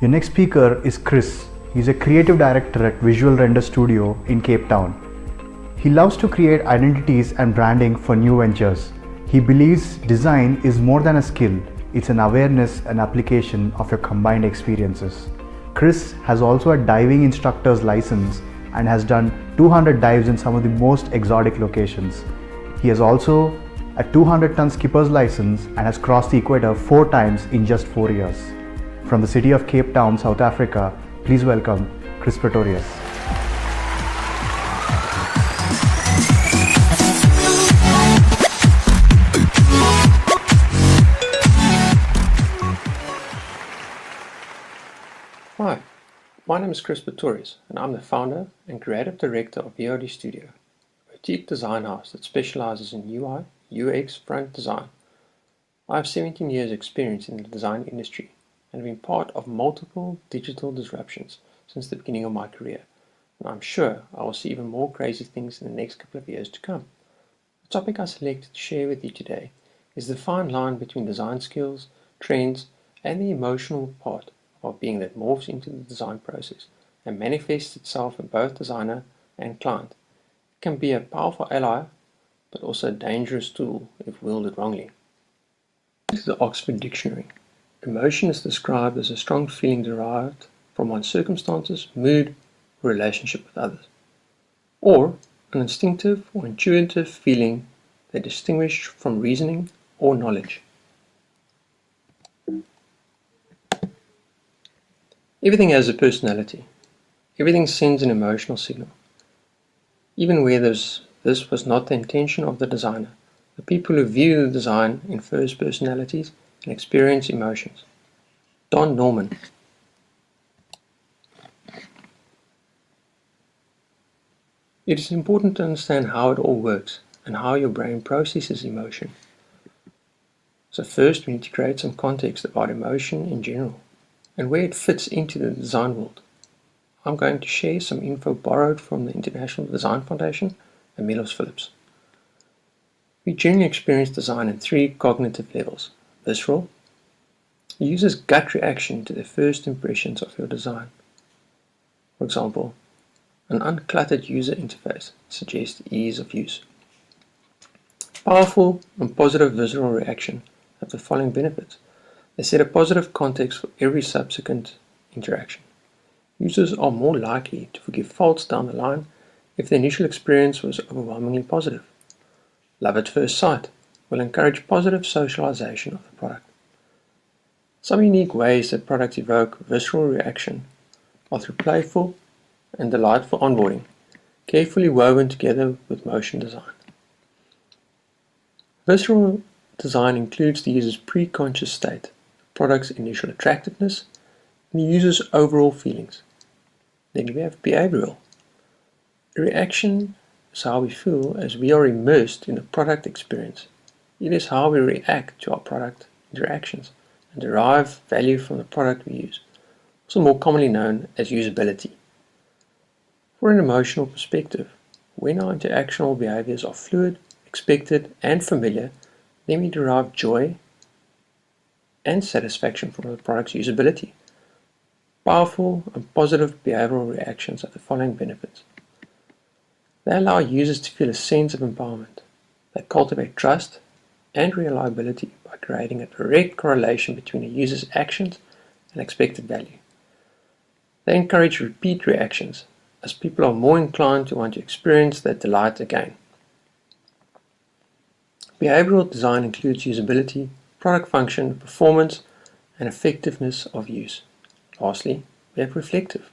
Your next speaker is Chris. He's a creative director at Visual Render Studio in Cape Town. He loves to create identities and branding for new ventures. He believes design is more than a skill, it's an awareness and application of your combined experiences. Chris has also a diving instructor's license and has done 200 dives in some of the most exotic locations. He has also a 200-ton skipper's license and has crossed the equator 4 times in just 4 years. From the city of Cape Town, South Africa, please welcome Chris Pretorius. Hi, my name is Chris Pretorius and I'm the founder and creative director of VOD Studio, a boutique design house that specializes in UI, UX front design. I have 17 years experience in the design industry and have been part of multiple digital disruptions since the beginning of my career, and I'm sure I will see even more crazy things in the next couple of years to come. The topic I selected to share with you today is the fine line between design skills, trends, and the emotional part of being that morphs into the design process and manifests itself in both designer and client. It can be a powerful ally, but also a dangerous tool if wielded wrongly. This is the Oxford Dictionary. Emotion is described as a strong feeling derived from one's circumstances, mood, or relationship with others, or an instinctive or intuitive feeling that is distinguished from reasoning or knowledge. Everything has a personality. Everything sends an emotional signal. Even where this was not the intention of the designer, the people who view the design infers personalities and experience emotions. Don Norman. It is important to understand how it all works and how your brain processes emotion. So first we need to create some context about emotion in general and where it fits into the design world. I'm going to share some info borrowed from the International Design Foundation and Milos Phillips. We generally experience design in 3 cognitive levels. Visceral. The user's gut reaction to the first impressions of your design. For example, an uncluttered user interface suggests ease of use. Powerful and positive visceral reaction have the following benefits. They set a positive context for every subsequent interaction. Users are more likely to forgive faults down the line if the initial experience was overwhelmingly positive. Love at first sight will encourage positive socialization of the product. Some unique ways that products evoke visceral reaction are through playful and delightful onboarding, carefully woven together with motion design. Visceral design includes the user's pre-conscious state, product's initial attractiveness, and the user's overall feelings. Then we have behavioral. A reaction is how we feel as we are immersed in the product experience. It is how we react to our product interactions and derive value from the product we use, also more commonly known as usability. For an emotional perspective, when our interactional behaviors are fluid, expected, and familiar, then we derive joy and satisfaction from the product's usability. Powerful and positive behavioral reactions have the following benefits. They allow users to feel a sense of empowerment. They cultivate trust and reliability by creating a direct correlation between a user's actions and expected value. They encourage repeat reactions, as people are more inclined to want to experience that delight again. Behavioral design includes usability, product function, performance, and effectiveness of use. Lastly, we have reflective.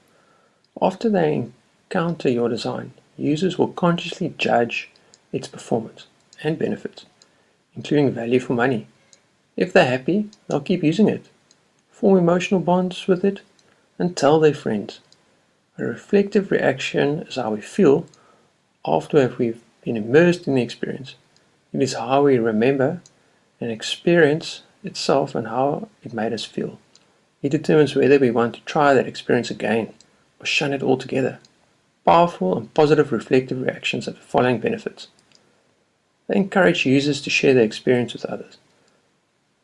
After they encounter your design, users will consciously judge its performance and benefits, including value for money. If they're happy, they'll keep using it, form emotional bonds with it, and tell their friends. A reflective reaction is how we feel after we've been immersed in the experience. It is how we remember an experience itself and how it made us feel. It determines whether we want to try that experience again or shun it altogether. Powerful and positive reflective reactions have the following benefits. They encourage users to share their experience with others.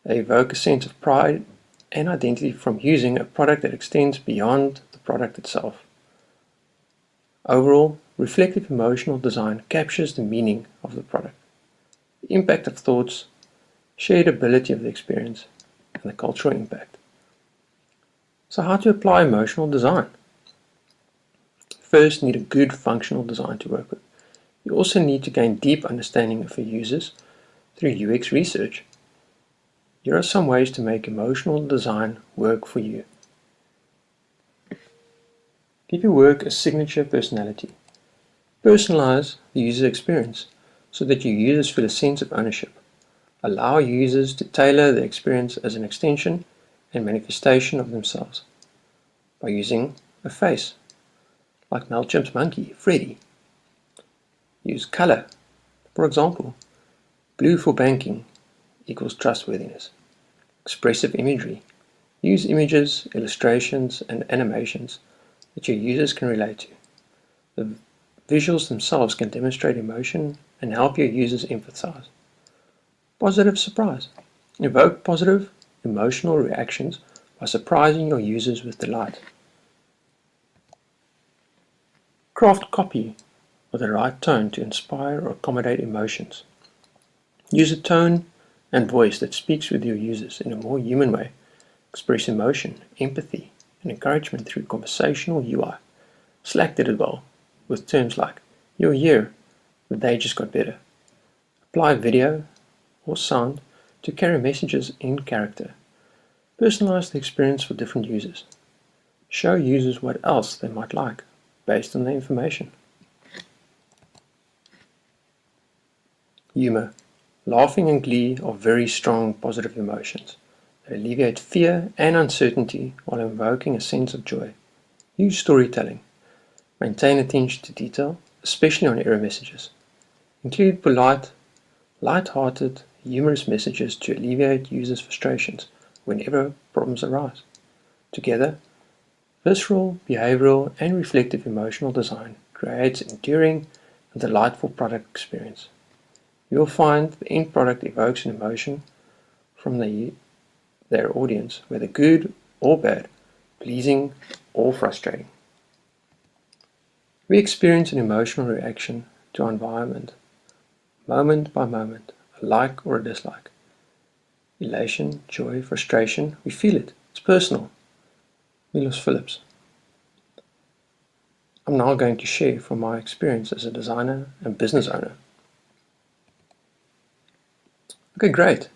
They evoke a sense of pride and identity from using a product that extends beyond the product itself. Overall, reflective emotional design captures the meaning of the product, the impact of thoughts, shared ability of the experience, and the cultural impact. So how to apply emotional design? First, you need a good functional design to work with. You also need to gain deep understanding of your users through UX research. Here are some ways to make emotional design work for you. Give your work a signature personality. Personalize the user experience so that your users feel a sense of ownership. Allow users to tailor the experience as an extension and manifestation of themselves by using a face, like MailChimp's monkey, Freddy. Use color. For example, blue for banking equals trustworthiness. Expressive imagery. Use images, illustrations, and animations that your users can relate to. The visuals themselves can demonstrate emotion and help your users empathize. Positive surprise. Evoke positive emotional reactions by surprising your users with delight. Craft copy with the right tone to inspire or accommodate emotions. Use a tone and voice that speaks with your users in a more human way. Express emotion, empathy, and encouragement through conversational UI. Slack did it well with terms like, "You're here, the day just got better." Apply video or sound to carry messages in character. Personalize the experience for different users. Show users what else they might like based on the information. Humor. Laughing and glee are very strong positive emotions. They alleviate fear and uncertainty while invoking a sense of joy. Use storytelling. Maintain attention to detail, especially on error messages. Include polite, light-hearted, humorous messages to alleviate users' frustrations whenever problems arise. Together, visceral, behavioral, and reflective emotional design creates an enduring and delightful product experience. You will find the end product evokes an emotion from their audience, whether good or bad, pleasing or frustrating. We experience an emotional reaction to our environment, moment by moment, a like or a dislike. Elation, joy, frustration, we feel it. It's personal. Milos Phillips. I'm now going to share from my experience as a designer and business owner. Okay, great.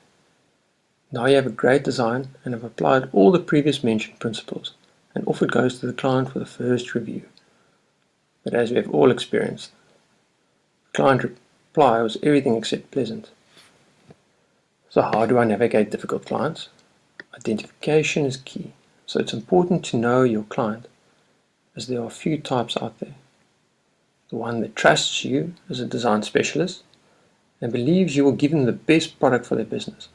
Now you have a great design and have applied all the previous mentioned principles, and off it goes to the client for the first review. But as we have all experienced, the client reply was everything except pleasant. So how do I navigate difficult clients? Identification is key. So it's important to know your client, as there are a few types out there. The one that trusts you as a design specialist and believes you will give them the best product for their business.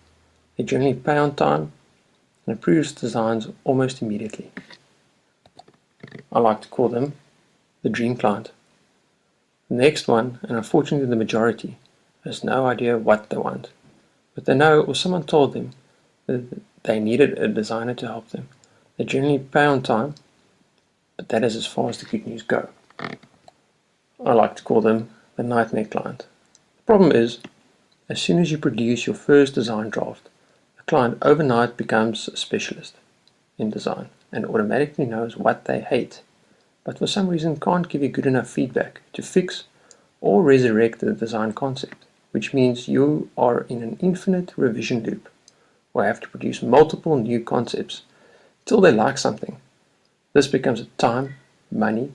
They generally pay on time and approves designs almost immediately. I like to call them the dream client. The next one, and unfortunately the majority, has no idea what they want, but they know or someone told them that they needed a designer to help them. They generally pay on time, but that is as far as the good news go. I like to call them the nightmare client. The problem is, as soon as you produce your first design draft, the client overnight becomes a specialist in design and automatically knows what they hate, but for some reason can't give you good enough feedback to fix or resurrect the design concept, which means you are in an infinite revision loop where you have to produce multiple new concepts till they like something. This becomes a time, money,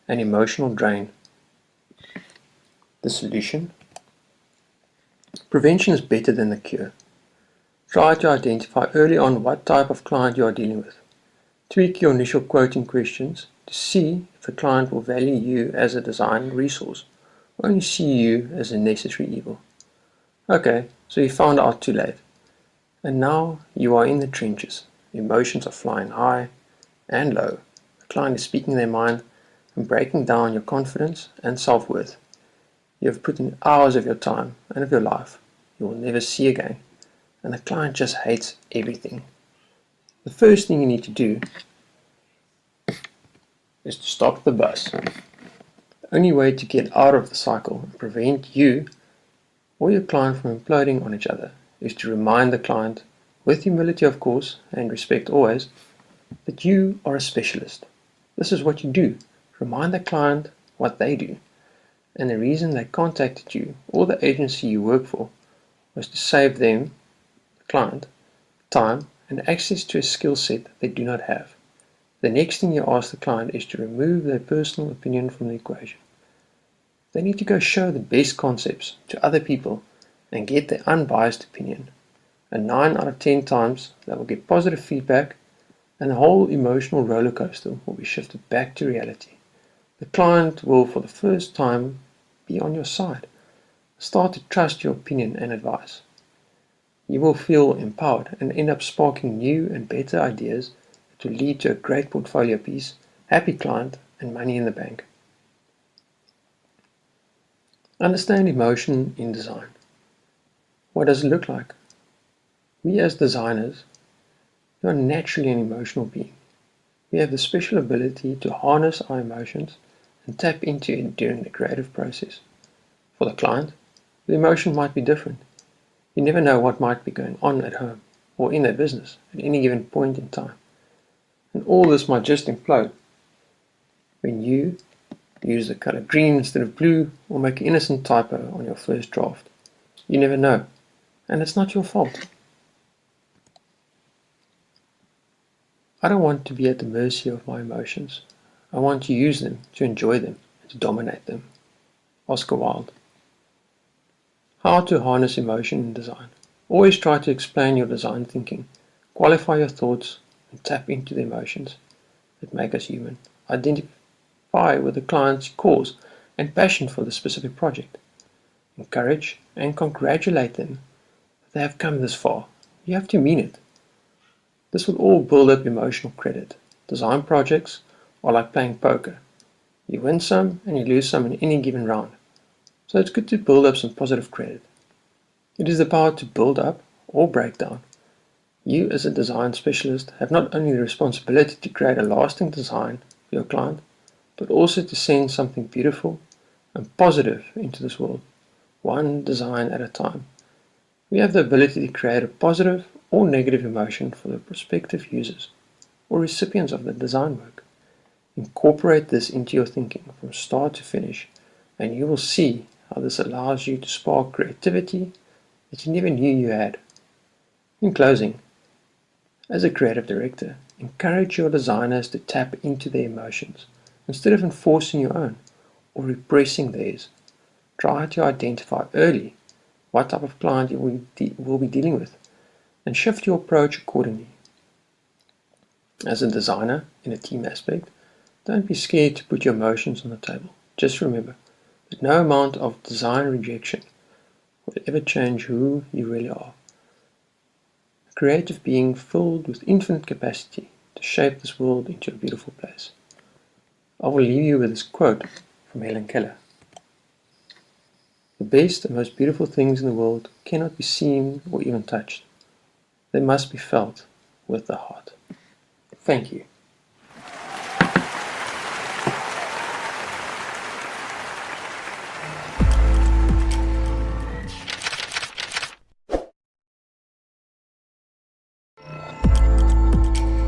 and emotional drain. The solution? Prevention is better than the cure. Try to identify early on what type of client you are dealing with. Tweak your initial quoting questions to see if the client will value you as a design resource or only see you as a necessary evil. Okay, so you found out too late. And now you are in the trenches. Emotions are flying high and low. The client is speaking their mind and breaking down your confidence and self-worth. You have put in hours of your time and of your life you will never see again, and the client just hates everything. The first thing you need to do is to stop the bus. The only way to get out of the cycle and prevent you or your client from imploding on each other is to remind the client, with humility of course, and respect always, that you are a specialist. This is what you do. Remind the client what they do, and the reason they contacted you or the agency you work for was to save them, the client, time and access to a skill set that they do not have. The next thing you ask the client is to remove their personal opinion from the equation. They need to go show the best concepts to other people and get their unbiased opinion. And 9 out of 10 times they will get positive feedback, and the whole emotional roller coaster will be shifted back to reality. The client will, for the first time, be on your side. Start to trust your opinion and advice. You will feel empowered and end up sparking new and better ideas that will lead to a great portfolio piece, happy client, and money in the bank. Understand emotion in design. What does it look like? We as designers, we are naturally an emotional being. We have the special ability to harness our emotions and tap into it during the creative process. For the client, the emotion might be different. You never know what might be going on at home or in their business at any given point in time. And all this might just implode when you use the color green instead of blue or make an innocent typo on your first draft. You never know, and it's not your fault. I don't want to be at the mercy of my emotions. I want to use them, to enjoy them, and to dominate them. Oscar Wilde. How to harness emotion in design. Always try to explain your design thinking, qualify your thoughts, and tap into the emotions that make us human. Identify with the client's cause and passion for the specific project. Encourage and congratulate them that they have come this far. You have to mean it. This will all build up emotional credit. Design projects are like playing poker. You win some and you lose some in any given round. So it's good to build up some positive credit. It is the power to build up or break down. You as a design specialist have not only the responsibility to create a lasting design for your client, but also to send something beautiful and positive into this world, one design at a time. We have the ability to create a positive or negative emotion for the prospective users or recipients of the design work. Incorporate this into your thinking from start to finish, and you will see how this allows you to spark creativity that you never knew you had. In closing, as a creative director, encourage your designers to tap into their emotions instead of enforcing your own or repressing theirs. Try to identify early what type of client you will be dealing with and shift your approach accordingly. As a designer in a team aspect, don't be scared to put your emotions on the table. Just remember that no amount of design rejection will ever change who you really are. A creative being filled with infinite capacity to shape this world into a beautiful place. I will leave you with this quote from Helen Keller. The best and most beautiful things in the world cannot be seen or even touched. They must be felt with the heart. Thank you.